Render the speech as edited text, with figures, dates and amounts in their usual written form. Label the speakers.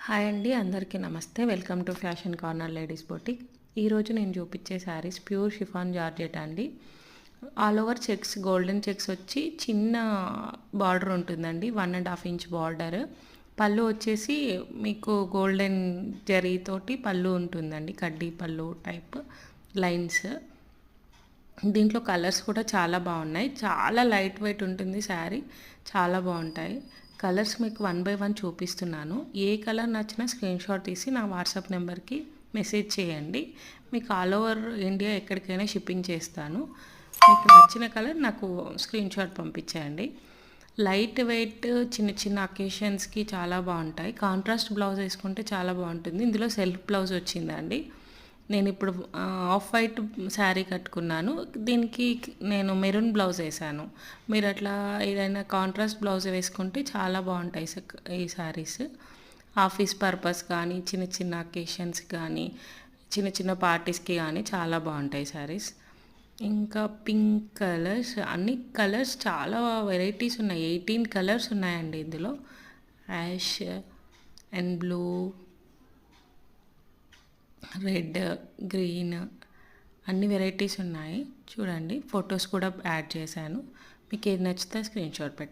Speaker 1: Hi అండి, అందరికీ నమస్తే. Welcome to fashion corner ladies boutique. ఈరోజు నేను చూపించే శారీస్ ప్యూర్ షిఫాన్ జార్జెట్ అండి. All over checks, golden checks వచ్చి చిన్న బార్డర్ ఉంటుందండి, 1.5 ఇంచ్ బార్డర్. పళ్ళు వచ్చేసి మీకు గోల్డెన్ జరీతోటి పళ్ళు ఉంటుందండి, కడ్డీ పళ్ళు టైప్ లైన్స్. దీంట్లో కలర్స్ కూడా చాలా బాగున్నాయి. చాలా లైట్ వెయిట్ ఉంటుంది శారీ, చాలా బాగుంటాయి. కలర్స్ మీకు 1 బై 1 చూపిస్తున్నాను. ఏ కలర్ నచ్చినా స్క్రీన్ షాట్ తీసి నా వాట్సాప్ నెంబర్కి మెసేజ్ చేయండి. మీకు ఆల్ ఓవర్ ఇండియా ఎక్కడికైనా షిప్పింగ్ చేస్తాను. మీకు నచ్చిన కలర్ నాకు స్క్రీన్ షాట్ పంపించేయండి. లైట్ వెయిట్, చిన్న చిన్న అకేషన్స్కి చాలా బాగుంటాయి. కాంట్రాస్ట్ బ్లౌజ్ వేసుకుంటే చాలా బాగుంటుంది. ఇందులో సెల్ఫ్ బ్లౌజ్ వచ్చిందండి. నేను ఇప్పుడు ఆఫ్ వైట్ శారీ కట్టుకున్నాను, దీనికి నేను మెరూన్ బ్లౌజ్ వేసాను. మీరు అట్లా ఏదైనా కాంట్రాస్ట్ బ్లౌజ్ వేసుకుంటే చాలా బాగుంటాయి ఈ శారీస్. ఆఫీస్ పర్పస్ కానీ, చిన్న చిన్న అకేషన్స్ కానీ, చిన్న చిన్న పార్టీస్కి కానీ చాలా బాగుంటాయి శారీస్. ఇంకా పింక్ కలర్స్, అన్ని కలర్స్ చాలా వెరైటీస్ ఉన్నాయి. 18 కలర్స్ ఉన్నాయండి ఇందులో. Ash and blue, red, green, అన్ని వెరైటీస్ ఉన్నాయి. చూడండి, ఫొటోస్ కూడా యాడ్ చేశాను. మీకు ఏది నచ్చితే స్క్రీన్ షాట్ పెట్టండి.